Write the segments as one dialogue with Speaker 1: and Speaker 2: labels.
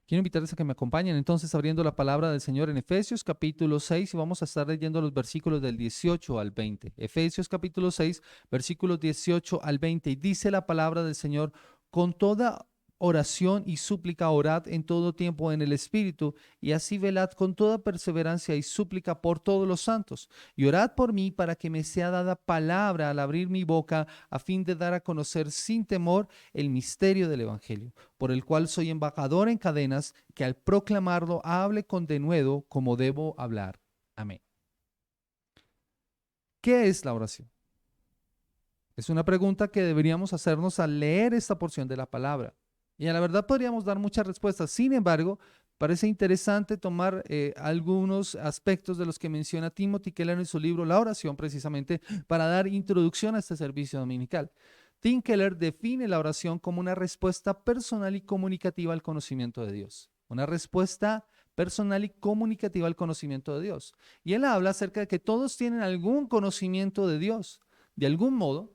Speaker 1: Quiero invitarles a que me acompañen entonces abriendo la palabra del Señor en Efesios capítulo 6 y vamos a estar leyendo los versículos del 18 al 20. Efesios capítulo 6, versículos 18 al 20. Y dice la palabra del Señor: con toda oración y súplica orad en todo tiempo en el Espíritu, y así velad con toda perseverancia y súplica por todos los santos. Y orad por mí para que me sea dada palabra al abrir mi boca, a fin de dar a conocer sin temor el misterio del Evangelio, por el cual soy embajador en cadenas, que al proclamarlo hable con denuedo como debo hablar. Amén. ¿Qué es la oración? Es una pregunta que deberíamos hacernos al leer esta porción de la palabra. Y a la verdad podríamos dar muchas respuestas. Sin embargo, parece interesante tomar algunos aspectos de los que menciona Timothy Keller en su libro La oración, precisamente para dar introducción a este servicio dominical. Tim Keller define la oración como una respuesta personal y comunicativa al conocimiento de Dios. Una respuesta personal y comunicativa al conocimiento de Dios. Y él habla acerca de que todos tienen algún conocimiento de Dios. De algún modo,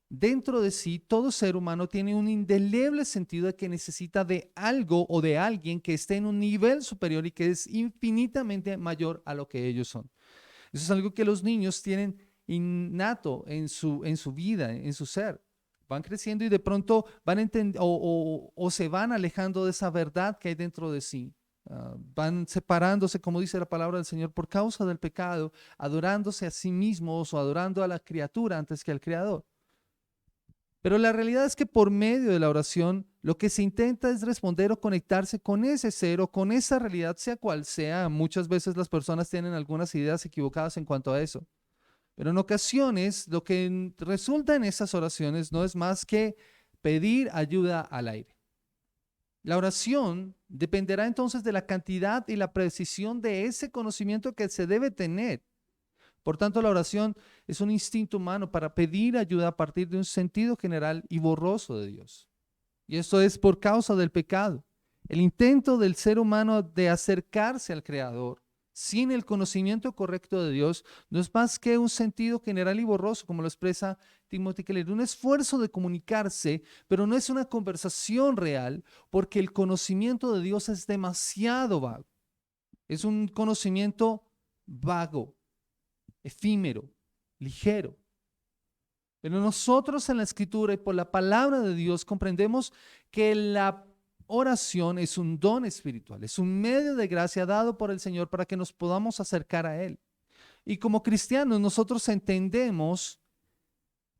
Speaker 1: dentro de sí, todo ser humano tiene un indeleble sentido de que necesita de algo o de alguien que esté en un nivel superior y que es infinitamente mayor a lo que ellos son. Eso es algo que los niños tienen innato en su vida, en su ser. Van creciendo y de pronto van o se van alejando de esa verdad que hay dentro de sí. Van separándose, como dice la palabra del Señor, por causa del pecado, adorándose a sí mismos o adorando a la criatura antes que al Creador. Pero la realidad es que por medio de la oración lo que se intenta es responder o conectarse con ese ser o con esa realidad, sea cual sea. Muchas veces las personas tienen algunas ideas equivocadas en cuanto a eso. Pero en ocasiones lo que resulta en esas oraciones no es más que pedir ayuda al aire. La oración dependerá entonces de la cantidad y la precisión de ese conocimiento que se debe tener. Por tanto, la oración es un instinto humano para pedir ayuda a partir de un sentido general y borroso de Dios. Y esto es por causa del pecado. El intento del ser humano de acercarse al Creador sin el conocimiento correcto de Dios no es más que un sentido general y borroso, como lo expresa Timothy Keller, un esfuerzo de comunicarse, pero no es una conversación real, porque el conocimiento de Dios es demasiado vago. Es un conocimiento vago, efímero, ligero. Pero nosotros en la Escritura y por la palabra de Dios comprendemos que la oración es un don espiritual, es un medio de gracia dado por el Señor para que nos podamos acercar a Él. Y como cristianos nosotros entendemos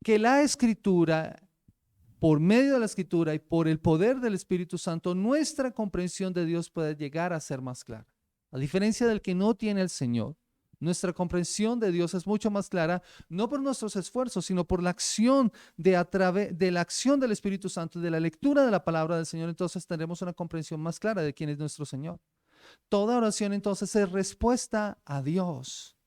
Speaker 1: que la Escritura, por medio de la Escritura y por el poder del Espíritu Santo, nuestra comprensión de Dios puede llegar a ser más clara. A diferencia del que no tiene el Señor, nuestra comprensión de Dios es mucho más clara, no por nuestros esfuerzos, sino por la acción de la acción del Espíritu Santo y de la lectura de la palabra del Señor. Entonces tendremos una comprensión más clara de quién es nuestro Señor. Toda oración entonces es respuesta a Dios.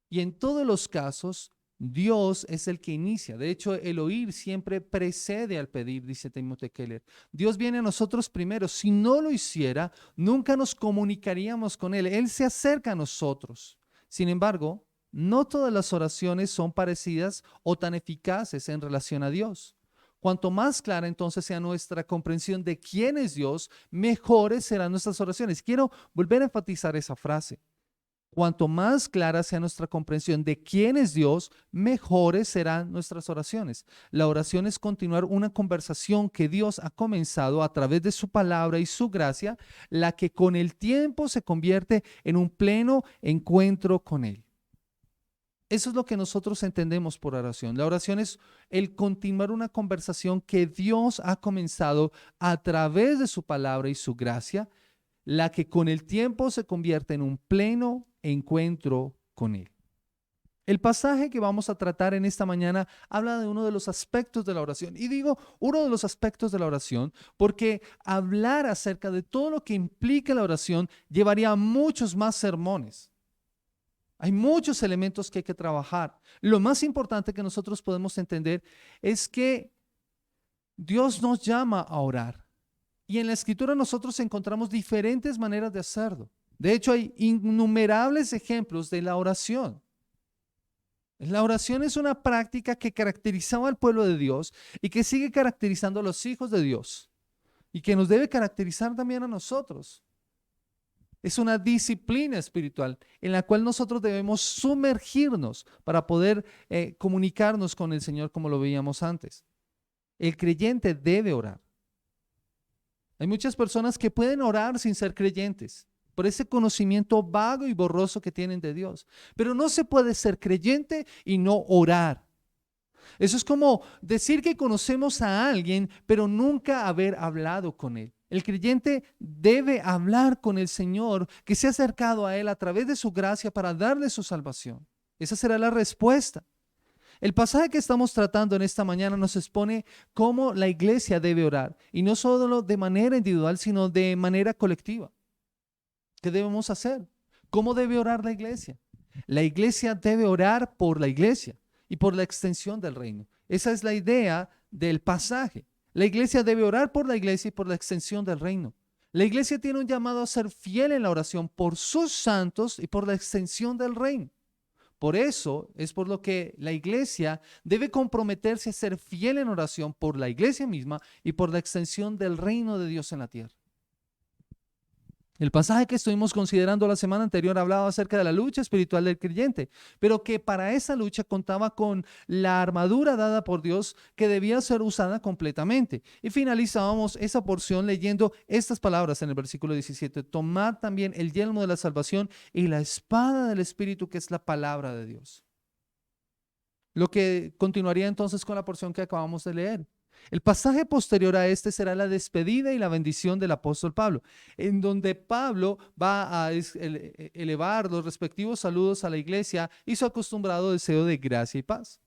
Speaker 1: Y en todos los casos, Dios es el que inicia. De hecho, el oír siempre precede al pedir, dice Timothy Keller. Dios viene a nosotros primero. Si no lo hiciera, nunca nos comunicaríamos con Él. Él se acerca a nosotros. Sin embargo, no todas las oraciones son parecidas o tan eficaces en relación a Dios. Cuanto más clara entonces sea nuestra comprensión de quién es Dios, mejores serán nuestras oraciones. Quiero volver a enfatizar esa frase. Cuanto más clara sea nuestra comprensión de quién es Dios, mejores serán nuestras oraciones. La oración es continuar una conversación que Dios ha comenzado a través de su palabra y su gracia, la que con el tiempo se convierte en un pleno encuentro con Él. Eso es lo que nosotros entendemos por oración. La oración es el continuar una conversación que Dios ha comenzado a través de su palabra y su gracia, la que con el tiempo se convierte en un pleno encuentro con Él. El pasaje que vamos a tratar en esta mañana habla de uno de los aspectos de la oración. Y digo uno de los aspectos de la oración porque hablar acerca de todo lo que implica la oración llevaría a muchos más sermones. Hay muchos elementos que hay que trabajar. Lo más importante que nosotros podemos entender es que Dios nos llama a orar. Y en la Escritura nosotros encontramos diferentes maneras de hacerlo. De hecho, hay innumerables ejemplos de la oración. La oración es una práctica que caracterizaba al pueblo de Dios y que sigue caracterizando a los hijos de Dios. y que nos debe caracterizar también a nosotros. Es una disciplina espiritual en la cual nosotros debemos sumergirnos para poder comunicarnos con el Señor como lo veíamos antes. El creyente debe orar. Hay muchas personas que pueden orar sin ser creyentes, por ese conocimiento vago y borroso que tienen de Dios. Pero no se puede ser creyente y no orar. Eso es como decir que conocemos a alguien, pero nunca haber hablado con él. El creyente debe hablar con el Señor, que se ha acercado a él a través de su gracia para darle su salvación. Esa será la respuesta. El pasaje que estamos tratando en esta mañana nos expone cómo la iglesia debe orar, y no solo de manera individual, sino de manera colectiva. ¿Qué debemos hacer? ¿Cómo debe orar la iglesia? La iglesia debe orar por la iglesia y por la extensión del reino. Esa es la idea del pasaje. La iglesia debe orar por la iglesia y por la extensión del reino. La iglesia tiene un llamado a ser fiel en la oración por sus santos y por la extensión del reino. Por eso es por lo que la iglesia debe comprometerse a ser fiel en oración por la iglesia misma y por la extensión del reino de Dios en la tierra. El pasaje que estuvimos considerando la semana anterior hablaba acerca de la lucha espiritual del creyente, pero que para esa lucha contaba con la armadura dada por Dios que debía ser usada completamente. Y finalizábamos esa porción leyendo estas palabras en el versículo 17: tomad también el yelmo de la salvación y la espada del Espíritu, que es la palabra de Dios. Lo que continuaría entonces con la porción que acabamos de leer. El pasaje posterior a este será la despedida y la bendición del apóstol Pablo, en donde Pablo va a elevar los respectivos saludos a la iglesia y su acostumbrado deseo de gracia y paz.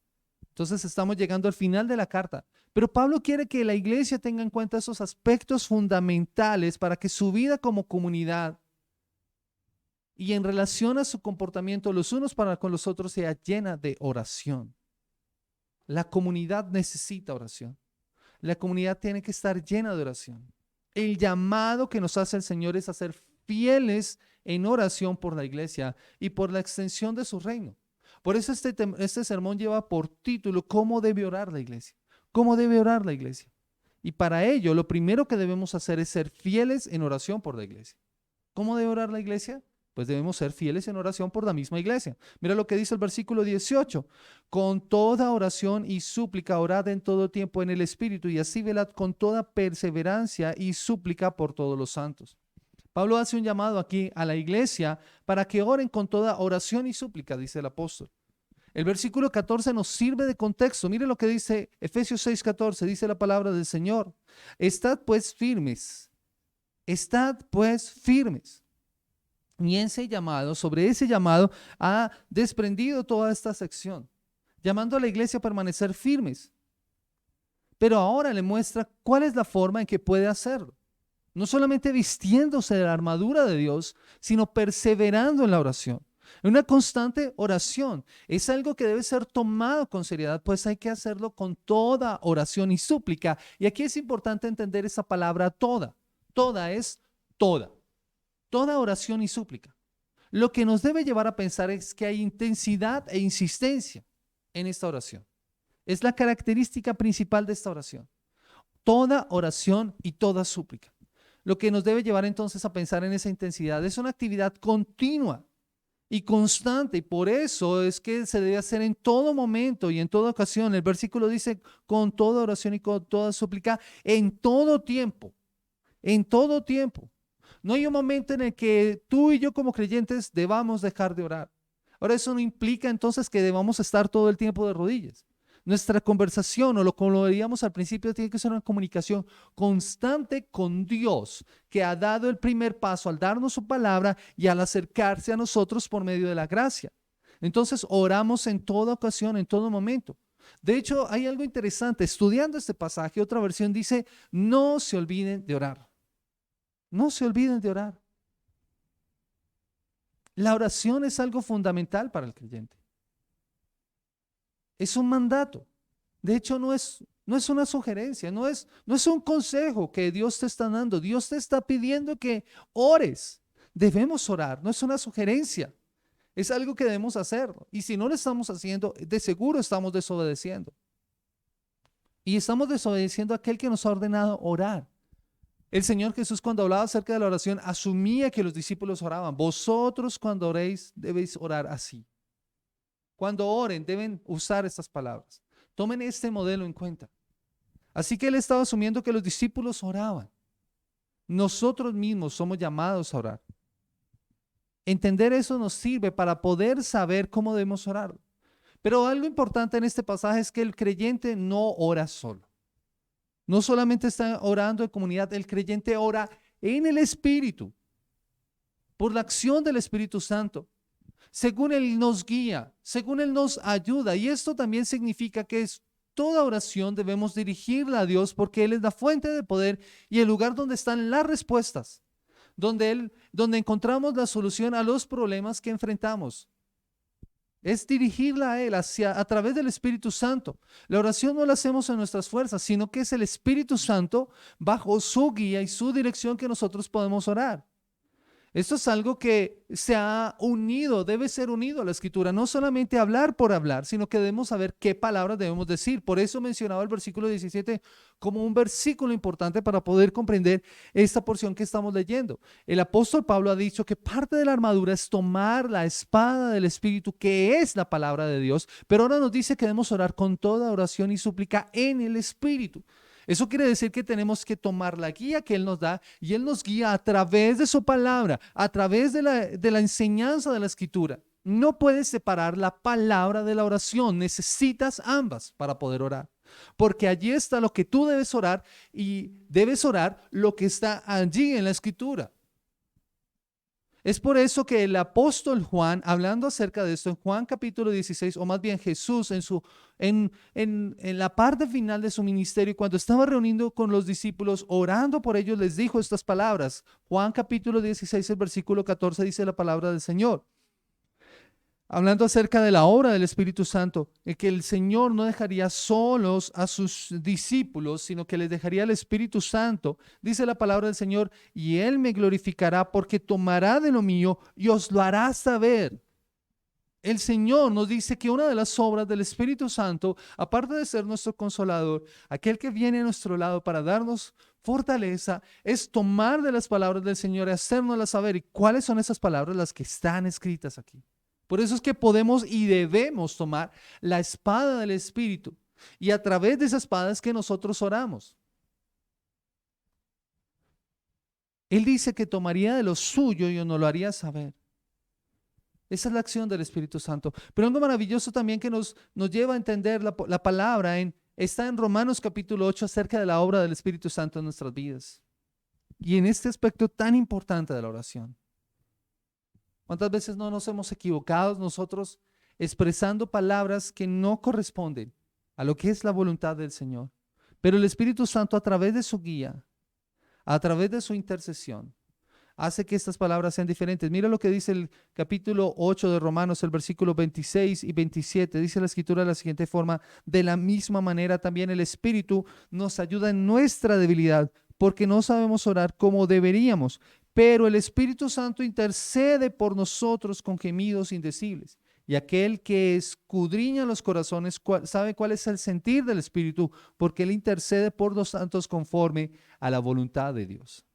Speaker 1: Entonces estamos llegando al final de la carta, pero Pablo quiere que la iglesia tenga en cuenta esos aspectos fundamentales para que su vida como comunidad y en relación a su comportamiento los unos para con los otros sea llena de oración. La comunidad necesita oración. La comunidad tiene que estar llena de oración. El llamado que nos hace el Señor es a ser fieles en oración por la iglesia y por la extensión de su reino. Por eso este sermón lleva por título ¿cómo debe orar la iglesia? ¿Cómo debe orar la iglesia? Y para ello, lo primero que debemos hacer es ser fieles en oración por la iglesia. ¿Cómo debe orar la iglesia? Pues debemos ser fieles en oración por la misma iglesia. Mira lo que dice el versículo 18. Con toda oración y súplica orad en todo tiempo en el Espíritu, y así velad con toda perseverancia y súplica por todos los santos. Pablo hace un llamado aquí a la iglesia para que oren con toda oración y súplica, dice el apóstol. El versículo 14 nos sirve de contexto. Mire lo que dice Efesios 6:14, dice la palabra del Señor. Estad pues firmes. Y sobre ese llamado ha desprendido toda esta sección, llamando a la iglesia a permanecer firmes. Pero ahora le muestra cuál es la forma en que puede hacerlo. No solamente vistiéndose de la armadura de Dios, sino perseverando en la oración. En una constante oración. Es algo que debe ser tomado con seriedad, pues hay que hacerlo con toda oración y súplica. Y aquí es importante entender esa palabra toda. Toda es toda. Toda oración y súplica. Lo que nos debe llevar a pensar es que hay intensidad e insistencia en esta oración. Es la característica principal de esta oración. Toda oración y toda súplica. Lo que nos debe llevar entonces a pensar en esa intensidad es una actividad continua y constante, y por eso es que se debe hacer en todo momento y en toda ocasión. El versículo dice con toda oración y con toda súplica en todo tiempo. En todo tiempo. No hay un momento en el que tú y yo como creyentes debamos dejar de orar. Ahora, eso no implica entonces que debamos estar todo el tiempo de rodillas. Nuestra conversación, o como lo veíamos al principio, tiene que ser una comunicación constante con Dios, que ha dado el primer paso al darnos su palabra y al acercarse a nosotros por medio de la gracia. Entonces, oramos en toda ocasión, en todo momento. De hecho, hay algo interesante. Estudiando este pasaje, otra versión dice, no se olviden de orar. No se olviden de orar. La oración es algo fundamental para el creyente. Es un mandato. De hecho, no es una sugerencia, no es un consejo que Dios te está dando. Dios te está pidiendo que ores. Debemos orar, no es una sugerencia. Es algo que debemos hacer. Y si no lo estamos haciendo, de seguro estamos desobedeciendo. Y estamos desobedeciendo a aquel que nos ha ordenado orar. El Señor Jesús, cuando hablaba acerca de la oración, asumía que los discípulos oraban. Vosotros cuando oréis debéis orar así. Cuando oren deben usar estas palabras. Tomen este modelo en cuenta. Así que él estaba asumiendo que los discípulos oraban. Nosotros mismos somos llamados a orar. Entender eso nos sirve para poder saber cómo debemos orar. Pero algo importante en este pasaje es que el creyente no ora solo. No solamente está orando en comunidad, el creyente ora en el Espíritu, por la acción del Espíritu Santo, según Él nos guía, según Él nos ayuda. Y esto también significa que toda oración debemos dirigirla a Dios porque Él es la fuente de poder y el lugar donde están las respuestas, donde encontramos la solución a los problemas que enfrentamos. Es dirigirla a Él a través del Espíritu Santo. La oración no la hacemos en nuestras fuerzas, sino que es el Espíritu Santo bajo su guía y su dirección que nosotros podemos orar. Esto es algo que se ha unido, debe ser unido a la Escritura. No solamente hablar por hablar, sino que debemos saber qué palabras debemos decir. Por eso mencionaba el versículo 17 como un versículo importante para poder comprender esta porción que estamos leyendo. El apóstol Pablo ha dicho que parte de la armadura es tomar la espada del Espíritu, que es la palabra de Dios, pero ahora nos dice que debemos orar con toda oración y súplica en el Espíritu. Eso quiere decir que tenemos que tomar la guía que Él nos da y Él nos guía a través de su palabra, a través de la enseñanza de la Escritura. No puedes separar la palabra de la oración, necesitas ambas para poder orar. Porque allí está lo que tú debes orar y debes orar lo que está allí en la Escritura. Es por eso que el apóstol Juan, hablando acerca de esto en Juan capítulo 16, o más bien Jesús en la parte final de su ministerio, cuando estaba reuniendo con los discípulos, orando por ellos, les dijo estas palabras. Juan capítulo 16, el versículo 14 dice la palabra del Señor. Hablando acerca de la obra del Espíritu Santo, que el Señor no dejaría solos a sus discípulos, sino que les dejaría el Espíritu Santo. Dice la palabra del Señor, y Él me glorificará porque tomará de lo mío y os lo hará saber. El Señor nos dice que una de las obras del Espíritu Santo, aparte de ser nuestro consolador, aquel que viene a nuestro lado para darnos fortaleza, es tomar de las palabras del Señor y hacérnoslas saber. ¿Y cuáles son esas palabras? Las que están escritas aquí. Por eso es que podemos y debemos tomar la espada del Espíritu. Y a través de esa espada es que nosotros oramos. Él dice que tomaría de lo suyo y nos lo haría saber. Esa es la acción del Espíritu Santo. Pero algo maravilloso también que nos lleva a entender la palabra está en Romanos capítulo 8 acerca de la obra del Espíritu Santo en nuestras vidas. Y en este aspecto tan importante de la oración. ¿Cuántas veces no nos hemos equivocado nosotros expresando palabras que no corresponden a lo que es la voluntad del Señor? Pero el Espíritu Santo, a través de su guía, a través de su intercesión, hace que estas palabras sean diferentes. Mira lo que dice el capítulo 8 de Romanos, el versículo 26 y 27. Dice la Escritura de la siguiente forma: de la misma manera también el Espíritu nos ayuda en nuestra debilidad, porque no sabemos orar como deberíamos, pero el Espíritu Santo intercede por nosotros con gemidos indecibles. Y aquel que escudriña los corazones sabe cuál es el sentir del Espíritu, porque Él intercede por los santos conforme a la voluntad de Dios.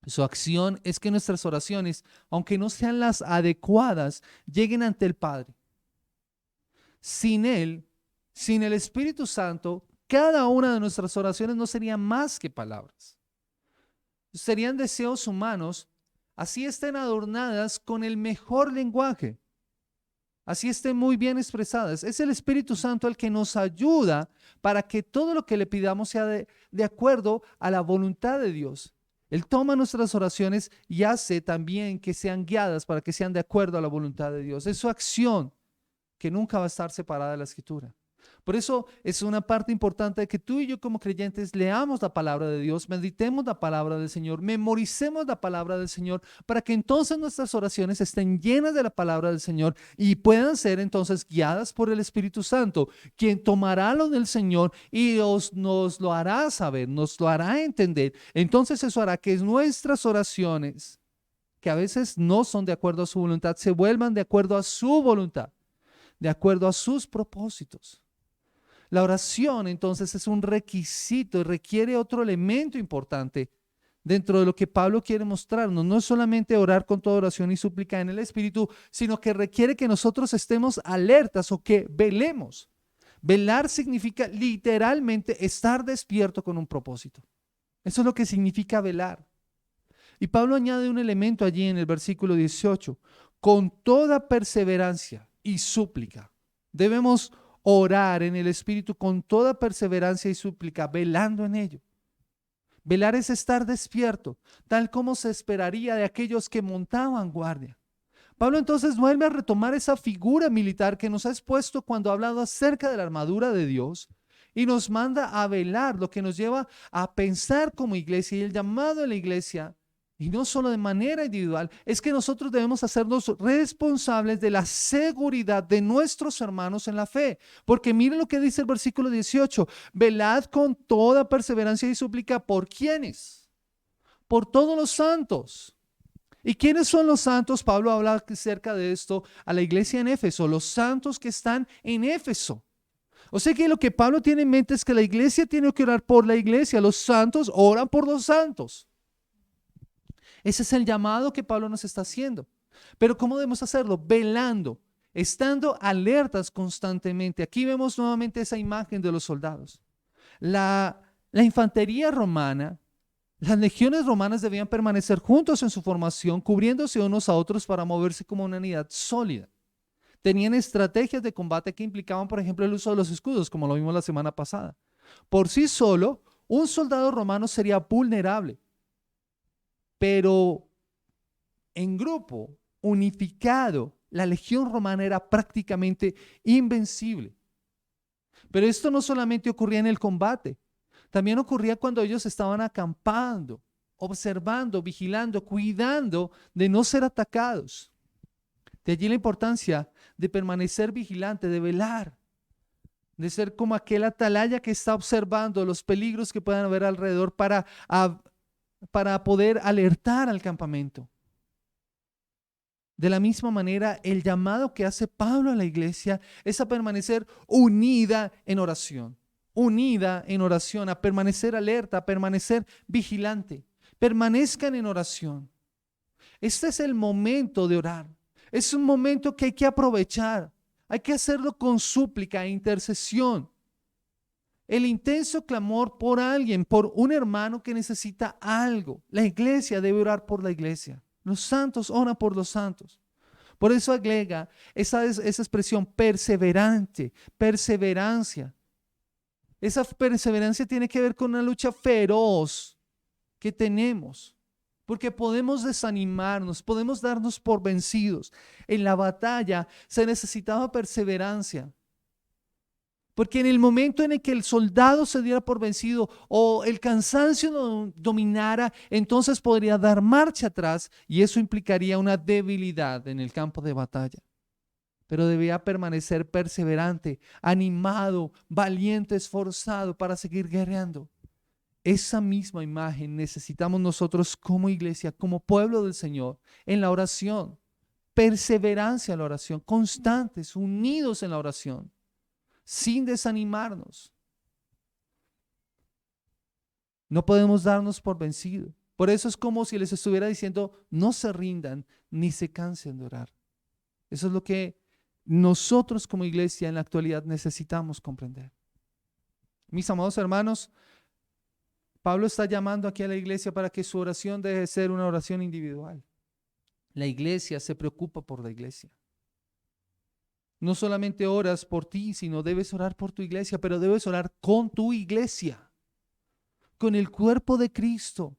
Speaker 1: Su acción es que nuestras oraciones, aunque no sean las adecuadas, lleguen ante el Padre. Sin Él, sin el Espíritu Santo, cada una de nuestras oraciones no sería más que palabras. Serían deseos humanos, así estén adornadas con el mejor lenguaje, así estén muy bien expresadas. Es el Espíritu Santo el que nos ayuda para que todo lo que le pidamos sea de acuerdo a la voluntad de Dios. Él toma nuestras oraciones y hace también que sean guiadas para que sean de acuerdo a la voluntad de Dios. Es su acción que nunca va a estar separada de la Escritura. Por eso es una parte importante de que tú y yo como creyentes leamos la palabra de Dios, meditemos la palabra del Señor, memoricemos la palabra del Señor, para que entonces nuestras oraciones estén llenas de la palabra del Señor y puedan ser entonces guiadas por el Espíritu Santo, quien tomará lo del Señor y nos lo hará saber, nos lo hará entender. Entonces eso hará que nuestras oraciones, que a veces no son de acuerdo a su voluntad, se vuelvan de acuerdo a su voluntad, de acuerdo a sus propósitos. La oración entonces es un requisito y requiere otro elemento importante dentro de lo que Pablo quiere mostrarnos. No es solamente orar con toda oración y súplica en el Espíritu, sino que requiere que nosotros estemos alertas o que velemos. Velar significa literalmente estar despierto con un propósito. Eso es lo que significa velar. Y Pablo añade un elemento allí en el versículo 18. Con toda perseverancia y súplica. Debemos orar en el Espíritu con toda perseverancia y súplica, velando en ello. Velar es estar despierto, tal como se esperaría de aquellos que montaban guardia. Pablo entonces vuelve a retomar esa figura militar que nos ha expuesto cuando ha hablado acerca de la armadura de Dios y nos manda a velar, lo que nos lleva a pensar como iglesia. Y el llamado de la iglesia, y no solo de manera individual, es que nosotros debemos hacernos responsables de la seguridad de nuestros hermanos en la fe. Porque miren lo que dice el versículo 18, velad con toda perseverancia y súplica. ¿Por quiénes? Por todos los santos. ¿Y quiénes son los santos? Pablo habla acerca de esto a la iglesia en Éfeso, los santos que están en Éfeso. O sea que lo que Pablo tiene en mente es que la iglesia tiene que orar por la iglesia, los santos oran por los santos. Ese es el llamado que Pablo nos está haciendo. Pero ¿cómo debemos hacerlo? Velando, estando alertas constantemente. Aquí vemos nuevamente esa imagen de los soldados. La infantería romana, las legiones romanas debían permanecer juntos en su formación, cubriéndose unos a otros para moverse como una unidad sólida. Tenían estrategias de combate que implicaban, por ejemplo, el uso de los escudos, como lo vimos la semana pasada. Por sí solo, un soldado romano sería vulnerable, pero en grupo, unificado, la legión romana era prácticamente invencible. Pero esto no solamente ocurría en el combate, también ocurría cuando ellos estaban acampando, observando, vigilando, cuidando de no ser atacados. De allí la importancia de permanecer vigilante, de velar, de ser como aquel atalaya que está observando los peligros que puedan haber alrededor para poder alertar al campamento. De la misma manera, el llamado que hace Pablo a la iglesia es a permanecer unida en oración. Unida en oración, a permanecer alerta, a permanecer vigilante. Permanezcan en oración. Este es el momento de orar. Es un momento que hay que aprovechar. Hay que hacerlo con súplica e intercesión. El intenso clamor por alguien, por un hermano que necesita algo. La iglesia debe orar por la iglesia. Los santos oran por los santos. Por eso agrega esa expresión perseverante, perseverancia. Esa perseverancia tiene que ver con una lucha feroz que tenemos, porque podemos desanimarnos, podemos darnos por vencidos. En la batalla se necesitaba perseverancia. Porque en el momento en el que el soldado se diera por vencido o el cansancio dominara, entonces podría dar marcha atrás y eso implicaría una debilidad en el campo de batalla. Pero debía permanecer perseverante, animado, valiente, esforzado para seguir guerreando. Esa misma imagen necesitamos nosotros como iglesia, como pueblo del Señor, en la oración. Perseverancia en la oración, constantes, unidos en la oración, sin desanimarnos. No podemos darnos por vencidos. Por eso es como si les estuviera diciendo, no se rindan ni se cansen de orar. Eso es lo que nosotros como iglesia en la actualidad necesitamos comprender. Mis amados hermanos, Pablo está llamando aquí a la iglesia para que su oración deje de ser una oración individual. La iglesia se preocupa por la iglesia. No solamente oras por ti, sino debes orar por tu iglesia, pero debes orar con tu iglesia, con el cuerpo de Cristo.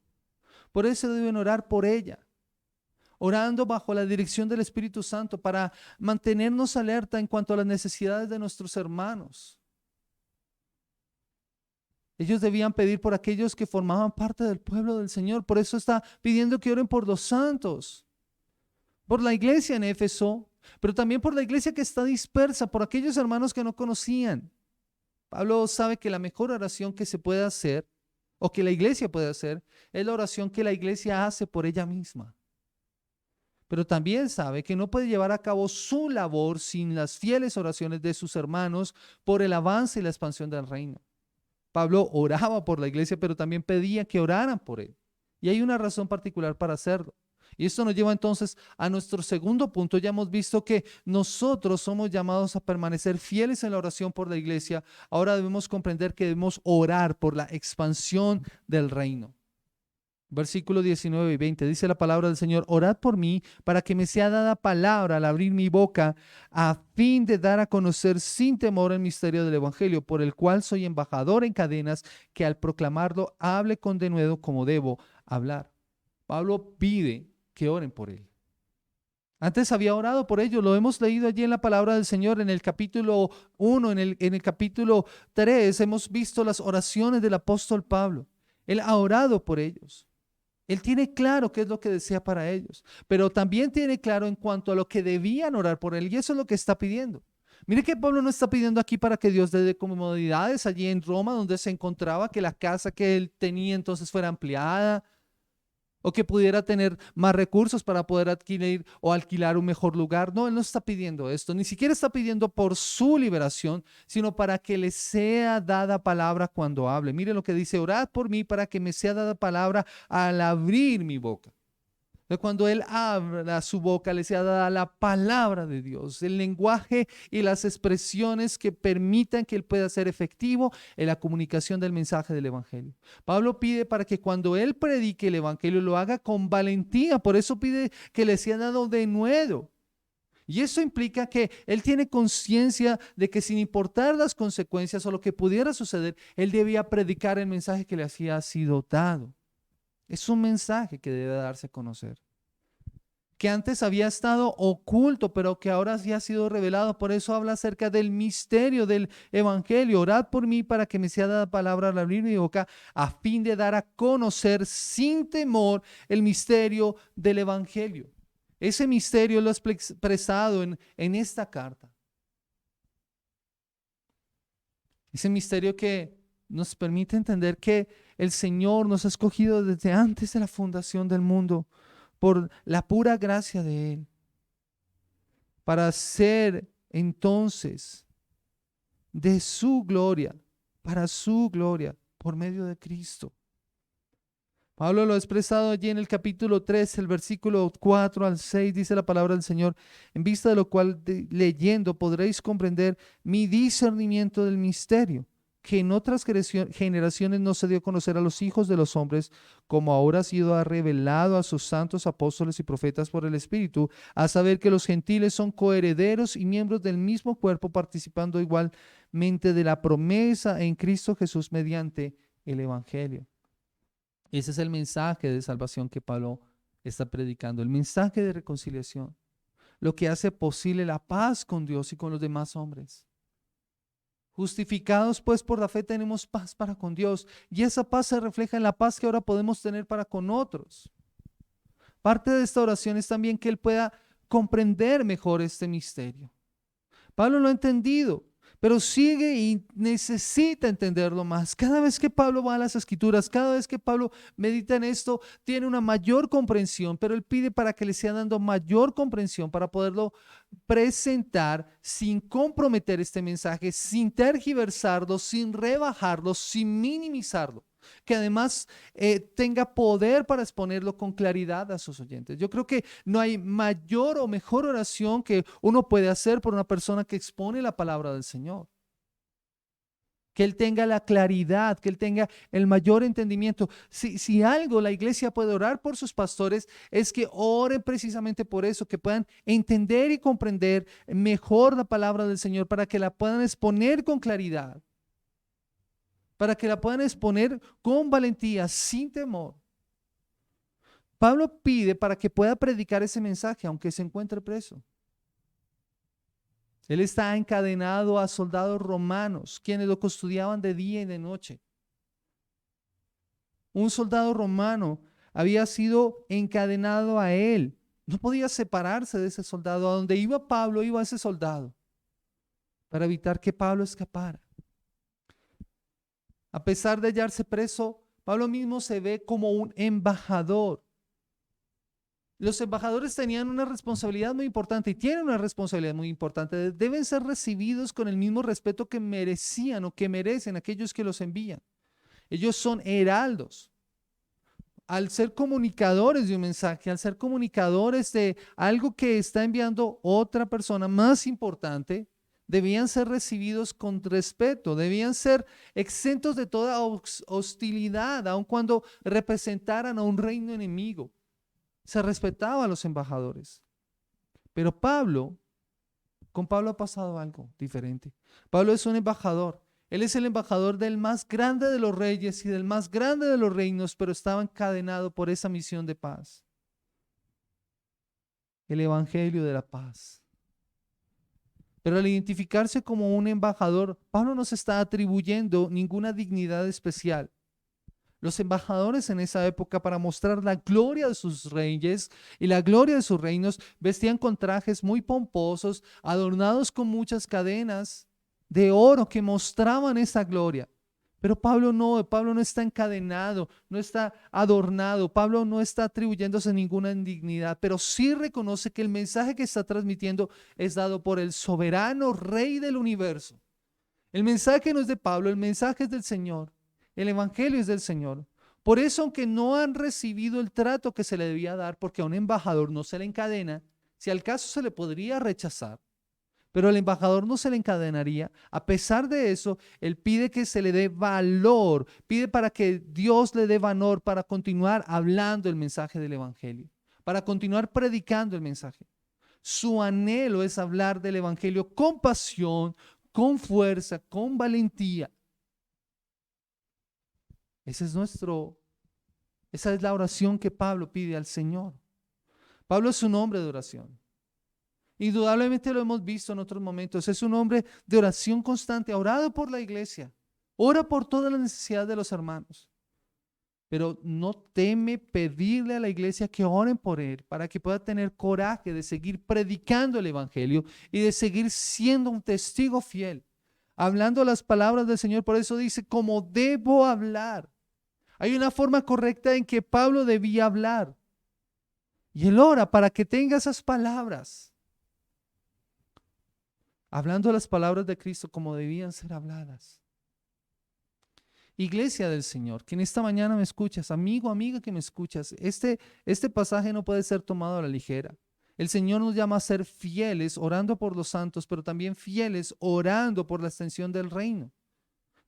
Speaker 1: Por eso deben orar por ella, orando bajo la dirección del Espíritu Santo para mantenernos alerta en cuanto a las necesidades de nuestros hermanos. Ellos debían pedir por aquellos que formaban parte del pueblo del Señor. Por eso está pidiendo que oren por los santos, por la iglesia en Éfeso, pero también por la iglesia que está dispersa, por aquellos hermanos que no conocían. Pablo sabe que la mejor oración que se puede hacer, o que la iglesia puede hacer, es la oración que la iglesia hace por ella misma. Pero también sabe que no puede llevar a cabo su labor sin las fieles oraciones de sus hermanos por el avance y la expansión del reino. Pablo oraba por la iglesia, pero también pedía que oraran por él. Y hay una razón particular para hacerlo. Y esto nos lleva entonces a nuestro segundo punto. Ya hemos visto que nosotros somos llamados a permanecer fieles en la oración por la iglesia. Ahora debemos comprender que debemos orar por la expansión del reino. Versículo 19 y 20 dice la palabra del Señor: orad por mí para que me sea dada palabra al abrir mi boca, a fin de dar a conocer sin temor el misterio del evangelio, por el cual soy embajador en cadenas, que al proclamarlo hable con denuedo como debo hablar. Pablo pide que oren por él. Antes había orado por ellos, lo hemos leído allí en la palabra del Señor, en el capítulo 1, en el capítulo 3, hemos visto las oraciones del apóstol Pablo. Él ha orado por ellos. Él tiene claro qué es lo que desea para ellos, pero también tiene claro en cuanto a lo que debían orar por él, y eso es lo que está pidiendo. Mire que Pablo no está pidiendo aquí para que Dios le dé comodidades allí en Roma, donde se encontraba, que la casa que él tenía entonces fuera ampliada, o que pudiera tener más recursos para poder adquirir o alquilar un mejor lugar. No, él no está pidiendo esto, ni siquiera está pidiendo por su liberación, sino para que le sea dada palabra cuando hable. Mire lo que dice: orad por mí para que me sea dada palabra al abrir mi boca. Cuando él abra su boca, le sea dada la palabra de Dios, el lenguaje y las expresiones que permitan que él pueda ser efectivo en la comunicación del mensaje del evangelio. Pablo pide para que cuando él predique el evangelio lo haga con valentía, por eso pide que le sea dado denuedo. Y eso implica que él tiene conciencia de que, sin importar las consecuencias o lo que pudiera suceder, él debía predicar el mensaje que le había sido dado. Es un mensaje que debe darse a conocer, que antes había estado oculto, pero que ahora sí ha sido revelado. Por eso habla acerca del misterio del evangelio. Orad por mí para que me sea dada palabra al abrir mi boca, a fin de dar a conocer sin temor el misterio del evangelio. Ese misterio lo ha expresado en esta carta. Ese misterio que nos permite entender que el Señor nos ha escogido desde antes de la fundación del mundo por la pura gracia de Él, para ser entonces de su gloria, para su gloria, por medio de Cristo. Pablo lo ha expresado allí en el capítulo 3, el versículo 4 al 6, dice la palabra del Señor: en vista de lo cual, leyendo, podréis comprender mi discernimiento del misterio, que en otras generaciones no se dio a conocer a los hijos de los hombres, como ahora ha sido revelado a sus santos apóstoles y profetas por el Espíritu, a saber que los gentiles son coherederos y miembros del mismo cuerpo, participando igualmente de la promesa en Cristo Jesús mediante el Evangelio. Ese es el mensaje de salvación que Pablo está predicando, el mensaje de reconciliación, lo que hace posible la paz con Dios y con los demás hombres. Justificados pues por la fe tenemos paz para con Dios, y esa paz se refleja en la paz que ahora podemos tener para con otros. Parte de esta oración es también que él pueda comprender mejor este misterio. Pablo lo ha entendido, pero sigue y necesita entenderlo más. Cada vez que Pablo va a las Escrituras, cada vez que Pablo medita en esto, tiene una mayor comprensión, pero él pide para que le sea dando mayor comprensión para poderlo presentar sin comprometer este mensaje, sin tergiversarlo, sin rebajarlo, sin minimizarlo, que además tenga poder para exponerlo con claridad a sus oyentes. Yo creo que no hay mayor o mejor oración que uno puede hacer por una persona que expone la palabra del Señor. Que él tenga la claridad, que él tenga el mayor entendimiento. Si algo la iglesia puede orar por sus pastores, es que oren precisamente por eso, que puedan entender y comprender mejor la palabra del Señor, para que la puedan exponer con claridad, para que la puedan exponer con valentía, sin temor. Pablo pide para que pueda predicar ese mensaje, aunque se encuentre preso. Él está encadenado a soldados romanos, quienes lo custodiaban de día y de noche. Un soldado romano había sido encadenado a él. No podía separarse de ese soldado. A donde iba Pablo, iba ese soldado, para evitar que Pablo escapara. A pesar de hallarse preso, Pablo mismo se ve como un embajador. Los embajadores tenían una responsabilidad muy importante y tienen una responsabilidad muy importante. Deben ser recibidos con el mismo respeto que merecían o que merecen aquellos que los envían. Ellos son heraldos. al ser comunicadores de un mensaje, al ser comunicadores de algo que está enviando otra persona más importante, debían ser recibidos con respeto, debían ser exentos de toda hostilidad, aun cuando representaran a un reino enemigo. Se respetaba a los embajadores. Pero con Pablo ha pasado algo diferente. Pablo es un embajador. Él es el embajador del más grande de los reyes y del más grande de los reinos, pero estaba encadenado por esa misión de paz. El evangelio de la paz. Pero al identificarse como un embajador, Pablo no se está atribuyendo ninguna dignidad especial. Los embajadores en esa época, para mostrar la gloria de sus reyes y la gloria de sus reinos, vestían con trajes muy pomposos, adornados con muchas cadenas de oro que mostraban esa gloria. Pero Pablo no está encadenado, no está adornado, Pablo no está atribuyéndose ninguna indignidad, pero sí reconoce que el mensaje que está transmitiendo es dado por el soberano Rey del universo. El mensaje no es de Pablo, el mensaje es del Señor. El evangelio es del Señor. Por eso, aunque no han recibido el trato que se le debía dar, porque a un embajador no se le encadena, si al caso se le podría rechazar, pero el embajador no se le encadenaría. A pesar de eso, él pide que se le dé valor, pide para que Dios le dé valor para continuar hablando el mensaje del evangelio, para continuar predicando el mensaje. Su anhelo es hablar del evangelio con pasión, con fuerza, con valentía. Ese es esa es la oración que Pablo pide al Señor. Pablo es un hombre de oración. Indudablemente lo hemos visto en otros momentos. Es un hombre de oración constante, ha orado por la iglesia, ora por toda la necesidad de los hermanos, pero no teme pedirle a la iglesia que oren por él para que pueda tener coraje de seguir predicando el evangelio y de seguir siendo un testigo fiel, hablando las palabras del Señor. Por eso dice, como debo hablar. Hay una forma correcta en que Pablo debía hablar. Y él ora para que tenga esas palabras, hablando las palabras de Cristo como debían ser habladas. Iglesia del Señor, que en esta mañana me escuchas, amigo, amiga que me escuchas, este pasaje no puede ser tomado a la ligera. El Señor nos llama a ser fieles orando por los santos, pero también fieles orando por la extensión del reino.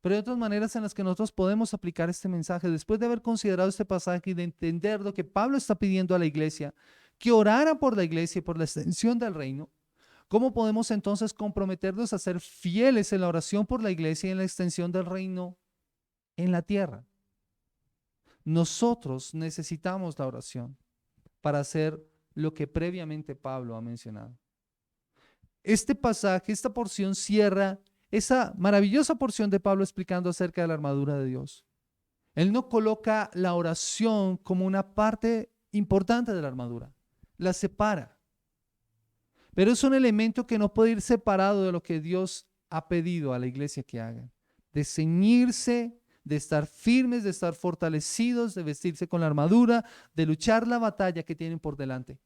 Speaker 1: Pero hay otras maneras en las que nosotros podemos aplicar este mensaje. Después de haber considerado este pasaje y de entender lo que Pablo está pidiendo a la iglesia, que orara por la iglesia y por la extensión del reino, ¿cómo podemos entonces comprometernos a ser fieles en la oración por la iglesia y en la extensión del reino en la tierra? Nosotros necesitamos la oración para hacer lo que previamente Pablo ha mencionado. Este pasaje, esta porción cierra esa maravillosa porción de Pablo explicando acerca de la armadura de Dios. Él no coloca la oración como una parte importante de la armadura, la separa. Pero es un elemento que no puede ir separado de lo que Dios ha pedido a la iglesia que haga, de ceñirse, de estar firmes, de estar fortalecidos, de vestirse con la armadura, de luchar la batalla que tienen por delante.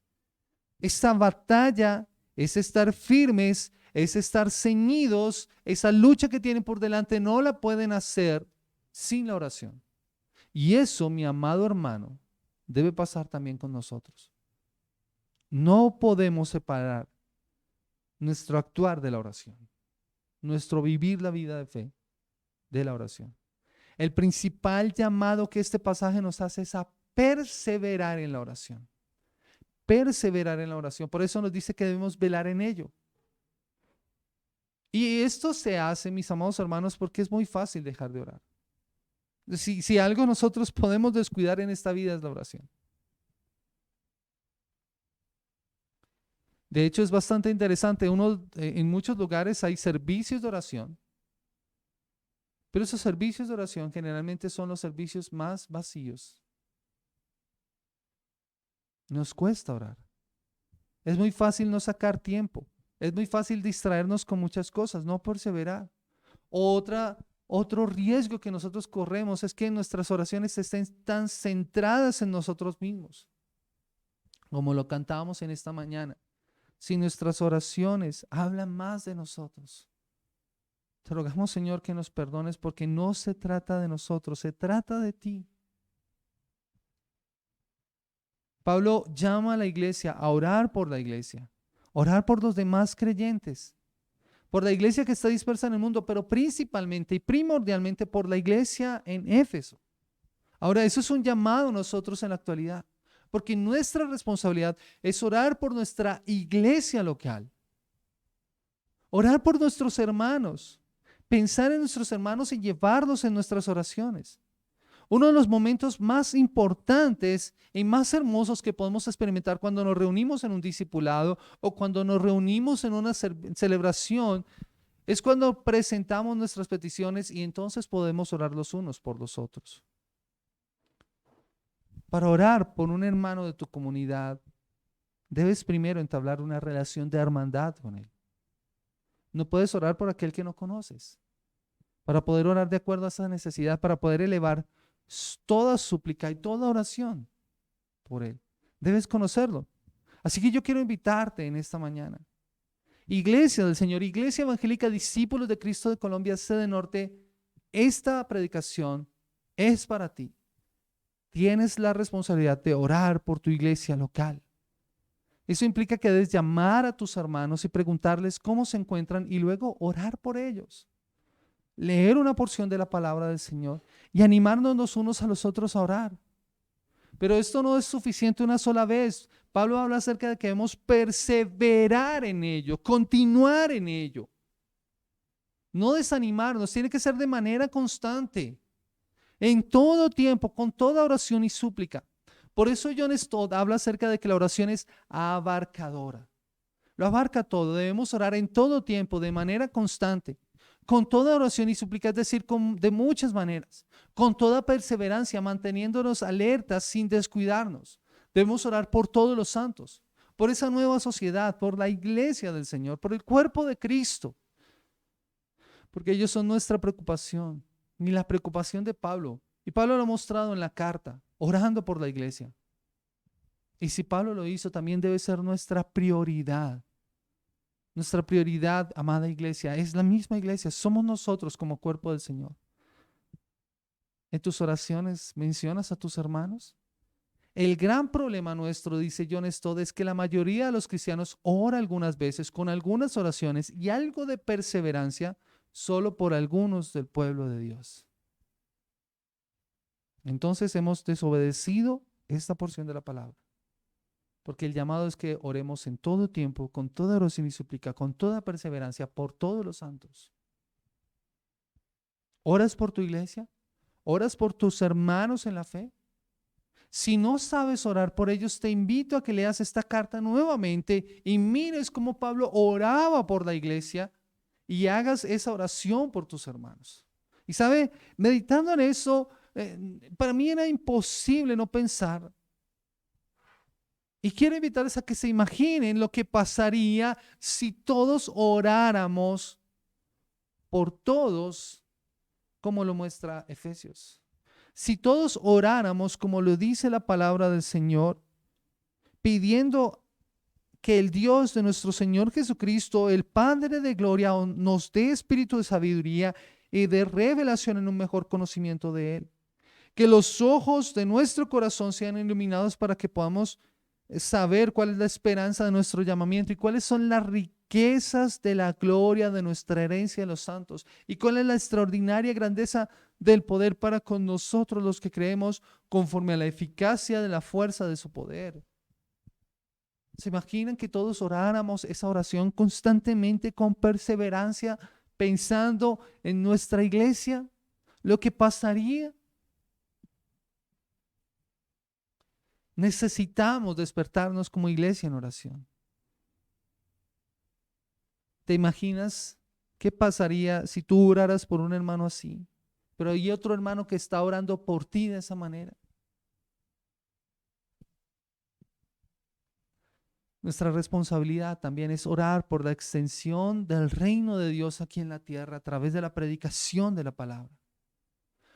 Speaker 1: Esta batalla es estar firmes, es estar ceñidos, esa lucha que tienen por delante no la pueden hacer sin la oración. Y eso, mi amado hermano, debe pasar también con nosotros. No podemos separar nuestro actuar de la oración, nuestro vivir la vida de fe de la oración. El principal llamado que este pasaje nos hace es a perseverar en la oración. Perseverar en la oración. Por eso nos dice que debemos velar en ello. Y esto se hace, mis amados hermanos, porque es muy fácil dejar de orar. Si algo nosotros podemos descuidar en esta vida es la oración. De hecho, es bastante interesante. En muchos lugares hay servicios de oración, pero esos servicios de oración generalmente son los servicios más vacíos. Nos cuesta orar. Es muy fácil no sacar tiempo. Es muy fácil distraernos con muchas cosas, no perseverar. Otro riesgo que nosotros corremos es que nuestras oraciones estén tan centradas en nosotros mismos, como lo cantábamos en esta mañana. Si nuestras oraciones hablan más de nosotros, te rogamos, Señor, que nos perdones porque no se trata de nosotros, se trata de ti. Pablo llama a la iglesia a orar por la iglesia, orar por los demás creyentes, por la iglesia que está dispersa en el mundo, pero principalmente y primordialmente por la iglesia en Éfeso. Ahora, eso es un llamado a nosotros en la actualidad, porque nuestra responsabilidad es orar por nuestra iglesia local, orar por nuestros hermanos, pensar en nuestros hermanos y llevarlos en nuestras oraciones. Uno de los momentos más importantes y más hermosos que podemos experimentar cuando nos reunimos en un discipulado o cuando nos reunimos en una celebración es cuando presentamos nuestras peticiones y entonces podemos orar los unos por los otros. Para orar por un hermano de tu comunidad, debes primero entablar una relación de hermandad con él. No puedes orar por aquel que no conoces. Para poder orar de acuerdo a esa necesidad, para poder elevar toda súplica y toda oración por él, debes conocerlo. Así que yo quiero invitarte en esta mañana. Iglesia del Señor, Iglesia Evangélica, Discípulos de Cristo de Colombia, Sede Norte, esta predicación es para ti. Tienes la responsabilidad de orar por tu iglesia local. Eso implica que debes llamar a tus hermanos y preguntarles cómo se encuentran y luego orar por ellos. Leer una porción de la palabra del Señor y animarnos los unos a los otros a orar. Pero esto no es suficiente una sola vez. Pablo habla acerca de que debemos perseverar en ello, continuar en ello. No desanimarnos, tiene que ser de manera constante. En todo tiempo, con toda oración y súplica. Por eso John Stott habla acerca de que la oración es abarcadora. Lo abarca todo. Debemos orar en todo tiempo, de manera constante, con toda oración y súplica, es decir, de muchas maneras, con toda perseverancia, manteniéndonos alertas sin descuidarnos. Debemos orar por todos los santos, por esa nueva sociedad, por la iglesia del Señor, por el cuerpo de Cristo, porque ellos son nuestra preocupación. Ni la preocupación de Pablo. Y Pablo lo ha mostrado en la carta, orando por la iglesia. Y si Pablo lo hizo, también debe ser nuestra prioridad. Nuestra prioridad, amada iglesia, es la misma iglesia. Somos nosotros como cuerpo del Señor. ¿En tus oraciones mencionas a tus hermanos? El gran problema nuestro, dice John Stott, es que la mayoría de los cristianos ora algunas veces con algunas oraciones y algo de perseverancia solo por algunos del pueblo de Dios. Entonces hemos desobedecido esta porción de la palabra. Porque el llamado es que oremos en todo tiempo, con toda oración y súplica, con toda perseverancia, por todos los santos. ¿Oras por tu iglesia? ¿Oras por tus hermanos en la fe? Si no sabes orar por ellos, te invito a que leas esta carta nuevamente y mires cómo Pablo oraba por la iglesia y hagas esa oración por tus hermanos. Y sabe, meditando en eso, para mí era imposible no pensar. Y quiero invitarles a que se imaginen lo que pasaría si todos oráramos por todos, como lo muestra Efesios. Si todos oráramos como lo dice la palabra del Señor, pidiendo que el Dios de nuestro Señor Jesucristo, el Padre de gloria, nos dé espíritu de sabiduría y de revelación en un mejor conocimiento de Él. Que los ojos de nuestro corazón sean iluminados para que podamos saber cuál es la esperanza de nuestro llamamiento y cuáles son las riquezas de la gloria de nuestra herencia de los santos y cuál es la extraordinaria grandeza del poder para con nosotros los que creemos conforme a la eficacia de la fuerza de su poder. ¿Se imaginan que todos oráramos esa oración constantemente con perseverancia, pensando en nuestra iglesia? Lo que pasaría. Necesitamos despertarnos como iglesia en oración. ¿Te imaginas qué pasaría si tú oraras por un hermano así, pero hay otro hermano que está orando por ti de esa manera? Nuestra responsabilidad también es orar por la extensión del reino de Dios aquí en la tierra a través de la predicación de la palabra.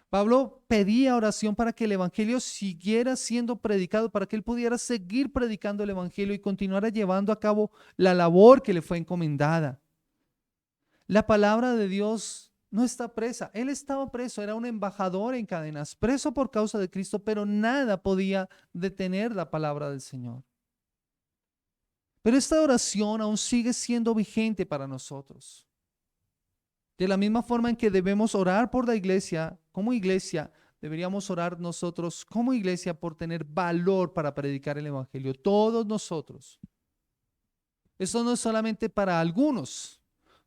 Speaker 1: Pablo pedía oración para que el evangelio siguiera siendo predicado, para que él pudiera seguir predicando el evangelio y continuara llevando a cabo la labor que le fue encomendada. La palabra de Dios no está presa. Él estaba preso, era un embajador en cadenas, preso por causa de Cristo, pero nada podía detener la palabra del Señor. Pero esta oración aún sigue siendo vigente para nosotros. De la misma forma en que debemos orar por la iglesia, como iglesia, deberíamos orar nosotros como iglesia por tener valor para predicar el evangelio. Todos nosotros. Esto no es solamente para algunos.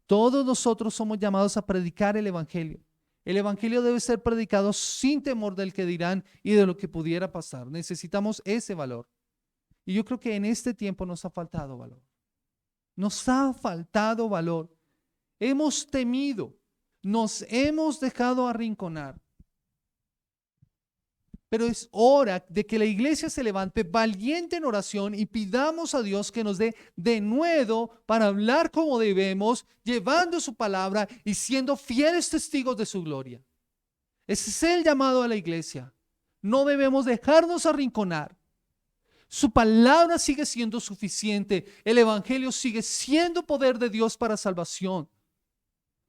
Speaker 1: Todos nosotros somos llamados a predicar el evangelio. El evangelio debe ser predicado sin temor del que dirán y de lo que pudiera pasar. Necesitamos ese valor. Y yo creo que en este tiempo nos ha faltado valor. Nos ha faltado valor. Hemos temido, nos hemos dejado arrinconar. Pero es hora de que la iglesia se levante valiente en oración y pidamos a Dios que nos dé denuedo para hablar como debemos, llevando su palabra y siendo fieles testigos de su gloria. Ese es el llamado a la iglesia. No debemos dejarnos arrinconar. Su palabra sigue siendo suficiente. El evangelio sigue siendo poder de Dios para salvación.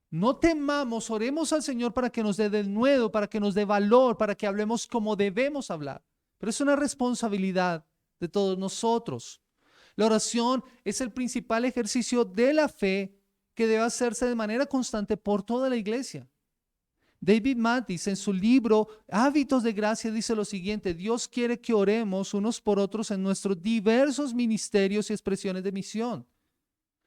Speaker 1: No temamos, oremos al Señor para que nos dé denuedo, para que nos dé valor, para que hablemos como debemos hablar. Pero es una responsabilidad de todos nosotros. La oración es el principal ejercicio de la fe que debe hacerse de manera constante por toda la iglesia. David Mathis en su libro Hábitos de Gracia dice lo siguiente: Dios quiere que oremos unos por otros en nuestros diversos ministerios y expresiones de misión.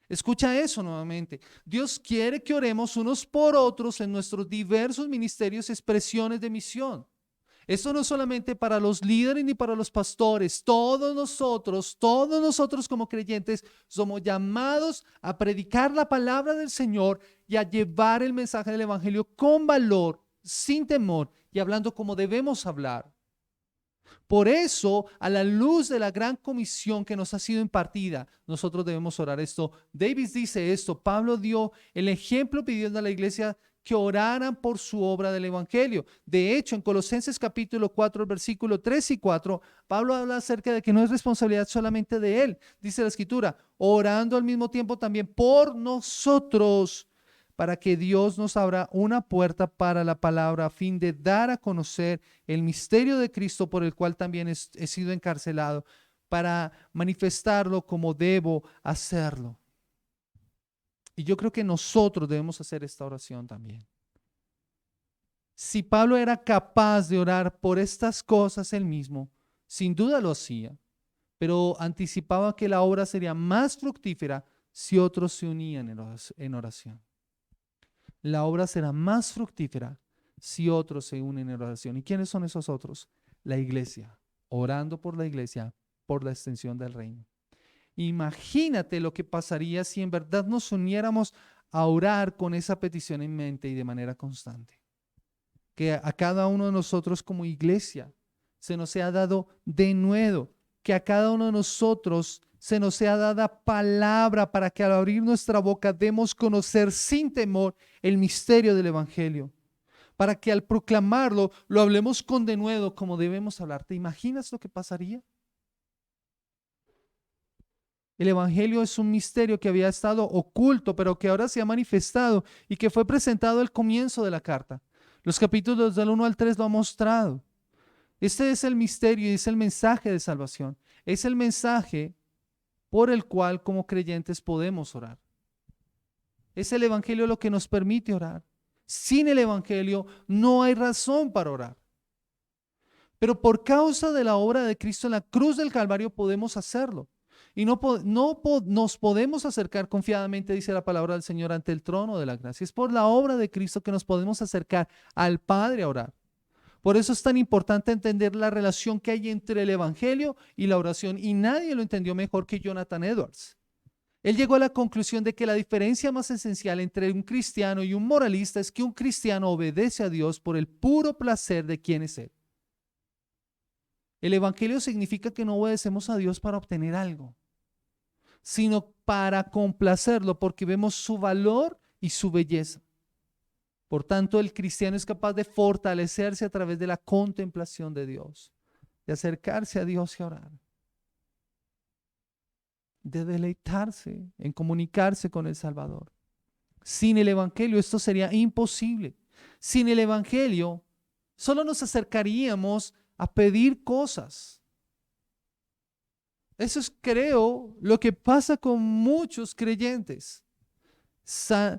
Speaker 1: Escucha eso nuevamente. Dios quiere que oremos unos por otros en nuestros diversos ministerios y expresiones de misión. Esto no es solamente para los líderes ni para los pastores. Todos nosotros como creyentes somos llamados a predicar la palabra del Señor y a llevar el mensaje del evangelio con valor, sin temor y hablando como debemos hablar. Por eso, a la luz de la gran comisión que nos ha sido impartida, nosotros debemos orar esto. David dice esto, Pablo dio el ejemplo pidiendo a la iglesia que oraran por su obra del evangelio. De hecho, en Colosenses capítulo 4, versículo 3 y 4, Pablo habla acerca de que no es responsabilidad solamente de él. Dice la escritura, orando al mismo tiempo también por nosotros, para que Dios nos abra una puerta para la palabra a fin de dar a conocer el misterio de Cristo por el cual también he sido encarcelado, para manifestarlo como debo hacerlo. Y yo creo que nosotros debemos hacer esta oración también. Si Pablo era capaz de orar por estas cosas él mismo, sin duda lo hacía, pero anticipaba que la obra sería más fructífera si otros se unían en oración. La obra será más fructífera si otros se unen en oración. ¿Y quiénes son esos otros? La iglesia, orando por la iglesia, por la extensión del reino. Imagínate lo que pasaría si en verdad nos uniéramos a orar con esa petición en mente y de manera constante. Que a cada uno de nosotros como iglesia se nos sea dado denuedo, que a cada uno de nosotros se nos sea dada palabra para que al abrir nuestra boca demos conocer sin temor el misterio del evangelio, para que al proclamarlo lo hablemos con denuedo como debemos hablar. ¿Te imaginas lo que pasaría? El evangelio es un misterio que había estado oculto, pero que ahora se ha manifestado y que fue presentado al comienzo de la carta. Los capítulos del 1 al 3 lo han mostrado. Este es el misterio y es el mensaje de salvación. Es el mensaje por el cual como creyentes podemos orar. Es el evangelio lo que nos permite orar. Sin el evangelio no hay razón para orar. Pero por causa de la obra de Cristo en la cruz del Calvario podemos hacerlo. Y nos podemos acercar confiadamente, dice la palabra del Señor, ante el trono de la gracia. Es por la obra de Cristo que nos podemos acercar al Padre a orar. Por eso es tan importante entender la relación que hay entre el evangelio y la oración. Y nadie lo entendió mejor que Jonathan Edwards. Él llegó a la conclusión de que la diferencia más esencial entre un cristiano y un moralista es que un cristiano obedece a Dios por el puro placer de quién es Él. El evangelio significa que no obedecemos a Dios para obtener algo, sino para complacerlo porque vemos su valor y su belleza. Por tanto, el cristiano es capaz de fortalecerse a través de la contemplación de Dios, de acercarse a Dios y orar, de deleitarse en comunicarse con el Salvador. Sin el Evangelio esto sería imposible. Sin el Evangelio solo nos acercaríamos a pedir cosas. Eso es, creo, lo que pasa con muchos creyentes. Eh,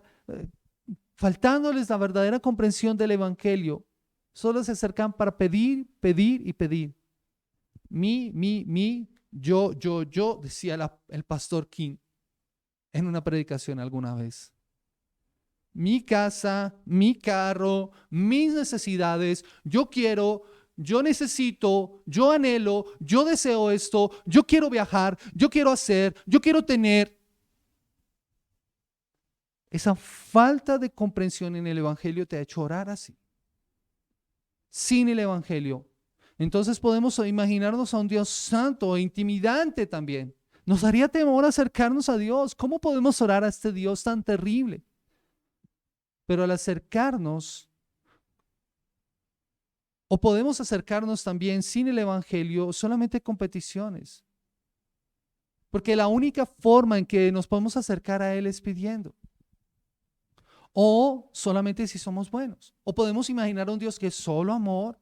Speaker 1: Faltándoles la verdadera comprensión del Evangelio, solo se acercan para pedir, pedir y pedir. Yo, decía el pastor King en una predicación alguna vez. Mi casa, mi carro, mis necesidades, yo quiero, yo necesito, yo anhelo, yo deseo esto, yo quiero viajar, yo quiero hacer, yo quiero tener. Esa falta de comprensión en el Evangelio te ha hecho orar así. Sin el Evangelio. Entonces podemos imaginarnos a un Dios santo e intimidante también. Nos haría temor acercarnos a Dios. ¿Cómo podemos orar a este Dios tan terrible? Pero al acercarnos, o podemos acercarnos también sin el Evangelio, solamente con peticiones. Porque la única forma en que nos podemos acercar a Él es pidiendo. O solamente si somos buenos. O podemos imaginar a un Dios que es solo amor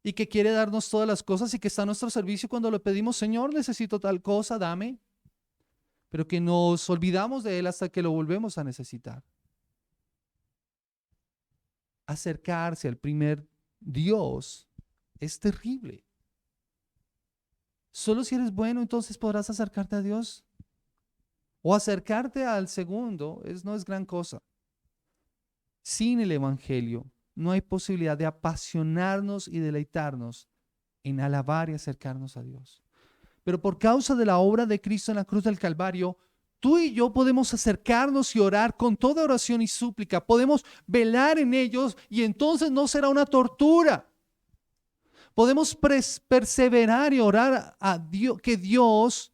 Speaker 1: y que quiere darnos todas las cosas y que está a nuestro servicio cuando le pedimos, Señor, necesito tal cosa, dame. Pero que nos olvidamos de Él hasta que lo volvemos a necesitar. Acercarse al primer Dios es terrible. Solo si eres bueno, entonces podrás acercarte a Dios. O acercarte al segundo no es gran cosa. Sin el Evangelio no hay posibilidad de apasionarnos y deleitarnos en alabar y acercarnos a Dios. Pero por causa de la obra de Cristo en la cruz del Calvario, tú y yo podemos acercarnos y orar con toda oración y súplica. Podemos velar en ellos y entonces no será una tortura. Podemos perseverar y orar a Dios, que Dios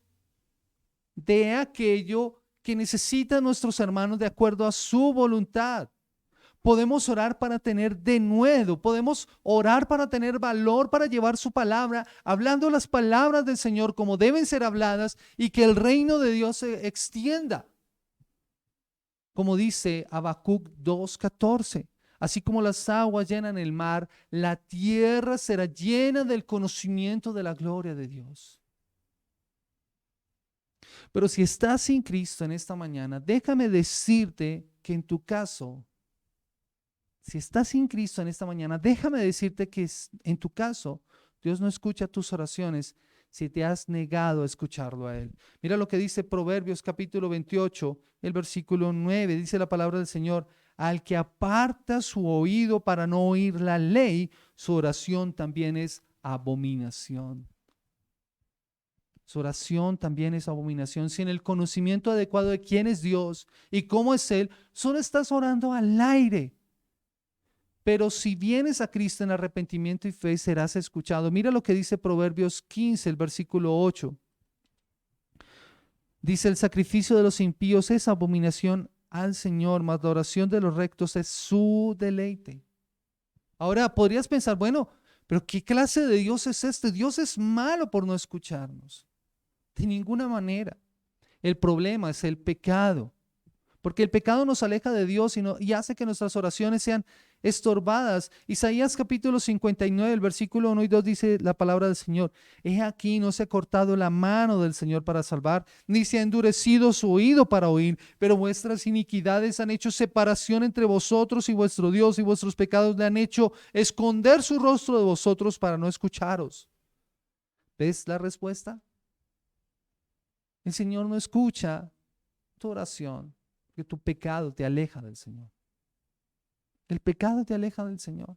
Speaker 1: dé aquello que necesitan nuestros hermanos de acuerdo a su voluntad. Podemos orar para tener denuedo, podemos orar para tener valor para llevar su palabra, hablando las palabras del Señor como deben ser habladas y que el reino de Dios se extienda. Como dice Habacuc 2:14, así como las aguas llenan el mar, la tierra será llena del conocimiento de la gloria de Dios. Pero si estás sin Cristo en esta mañana, déjame decirte que en tu caso, si estás sin Cristo en esta mañana, déjame decirte que en tu caso, Dios no escucha tus oraciones si te has negado a escucharlo a Él. Mira lo que dice Proverbios capítulo 28, el versículo 9, dice la palabra del Señor: al que aparta su oído para no oír la ley, su oración también es abominación. Su oración también es abominación. Sin el conocimiento adecuado de quién es Dios y cómo es Él, solo estás orando al aire. Pero si vienes a Cristo en arrepentimiento y fe, serás escuchado. Mira lo que dice Proverbios 15, el versículo 8. Dice: el sacrificio de los impíos es abominación al Señor, mas la oración de los rectos es su deleite. Ahora podrías pensar, bueno, pero ¿qué clase de Dios es este? Dios es malo por no escucharnos. De ninguna manera. El problema es el pecado. Porque el pecado nos aleja de Dios y hace que nuestras oraciones sean estorbadas. Isaías capítulo 59, el versículo 1 y 2 dice la palabra del Señor: he aquí, no se ha cortado la mano del Señor para salvar, ni se ha endurecido su oído para oír, pero vuestras iniquidades han hecho separación entre vosotros y vuestro Dios, y vuestros pecados le han hecho esconder su rostro de vosotros para no escucharos. ¿Ves la respuesta? El Señor no escucha tu oración, porque tu pecado te aleja del Señor. El pecado te aleja del Señor.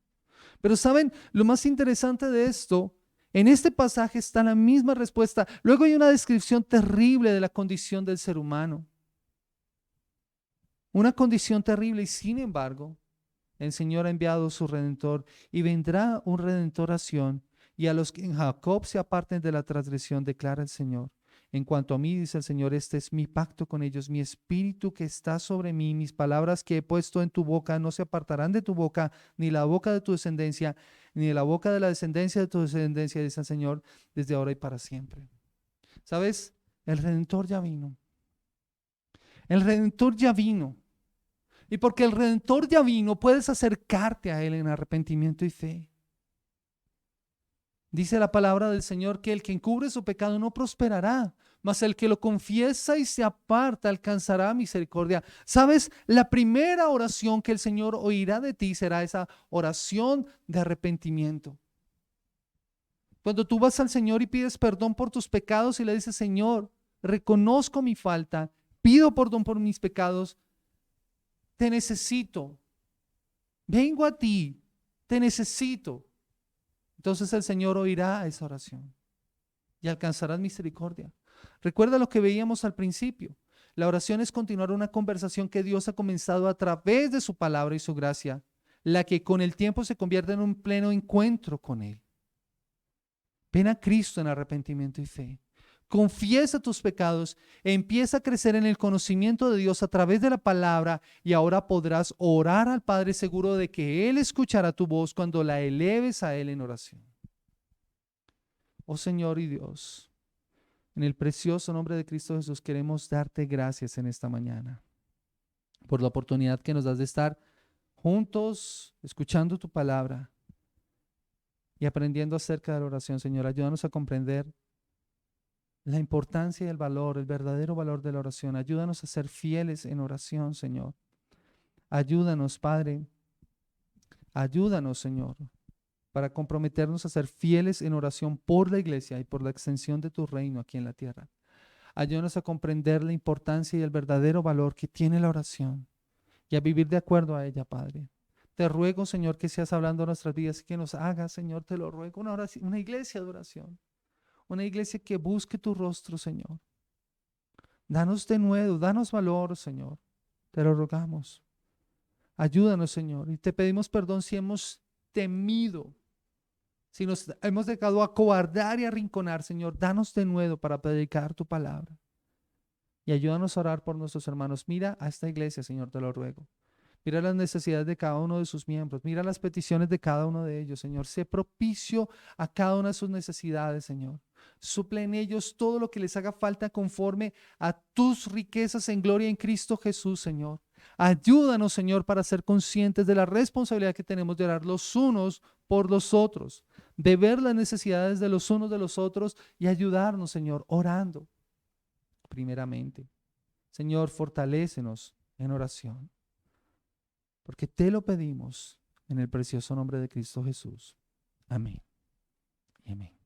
Speaker 1: Pero ¿saben? Lo más interesante de esto, en este pasaje está la misma respuesta. Luego hay una descripción terrible de la condición del ser humano. Una condición terrible, y sin embargo, el Señor ha enviado su Redentor, y vendrá un Redentor a Sión, y a los que en Jacob se aparten de la transgresión, declara el Señor. En cuanto a mí, dice el Señor, este es mi pacto con ellos, mi espíritu que está sobre mí, mis palabras que he puesto en tu boca no se apartarán de tu boca, ni la boca de tu descendencia, ni de la boca de la descendencia de tu descendencia, dice el Señor, desde ahora y para siempre. ¿Sabes? El Redentor ya vino. El Redentor ya vino. Y porque el Redentor ya vino, puedes acercarte a Él en arrepentimiento y fe. Dice la palabra del Señor que el que encubre su pecado no prosperará, mas el que lo confiesa y se aparta alcanzará misericordia. ¿Sabes? La primera oración que el Señor oirá de ti será esa oración de arrepentimiento. Cuando tú vas al Señor y pides perdón por tus pecados y le dices, Señor, reconozco mi falta, pido perdón por mis pecados, te necesito, vengo a ti, te necesito. Entonces el Señor oirá esa oración y alcanzarás misericordia. Recuerda lo que veíamos al principio. La oración es continuar una conversación que Dios ha comenzado a través de su palabra y su gracia, la que con el tiempo se convierte en un pleno encuentro con Él. Ven a Cristo en arrepentimiento y fe. Confiesa tus pecados e empieza a crecer en el conocimiento de Dios a través de la palabra y ahora podrás orar al Padre seguro de que Él escuchará tu voz cuando la eleves a Él en oración. Oh Señor y Dios, en el precioso nombre de Cristo Jesús queremos darte gracias en esta mañana por la oportunidad que nos das de estar juntos escuchando tu palabra y aprendiendo acerca de la oración. Señor, ayúdanos a comprender la importancia y el valor, el verdadero valor de la oración. Ayúdanos a ser fieles en oración, Señor. Ayúdanos, Padre. Ayúdanos, Señor, para comprometernos a ser fieles en oración por la iglesia y por la extensión de tu reino aquí en la tierra. Ayúdanos a comprender la importancia y el verdadero valor que tiene la oración y a vivir de acuerdo a ella, Padre. Te ruego, Señor, que seas hablando a nuestras vidas y que nos hagas, Señor, te lo ruego, una iglesia de oración. Una iglesia que busque tu rostro, Señor. Danos de nuevo, danos valor, Señor. Te lo rogamos. Ayúdanos, Señor. Y te pedimos perdón si hemos temido, si nos hemos dejado acobardar y arrinconar, Señor. Danos de nuevo para predicar tu palabra. Y ayúdanos a orar por nuestros hermanos. Mira a esta iglesia, Señor, te lo ruego. Mira las necesidades de cada uno de sus miembros. Mira las peticiones de cada uno de ellos, Señor. Sé propicio a cada una de sus necesidades, Señor. Suple en ellos todo lo que les haga falta conforme a tus riquezas en gloria en Cristo Jesús, Señor. Ayúdanos, Señor, para ser conscientes de la responsabilidad que tenemos de orar los unos por los otros, de ver las necesidades de los unos de los otros y ayudarnos, Señor, orando primeramente. Señor, fortalécenos en oración, porque te lo pedimos en el precioso nombre de Cristo Jesús. Amén y amén.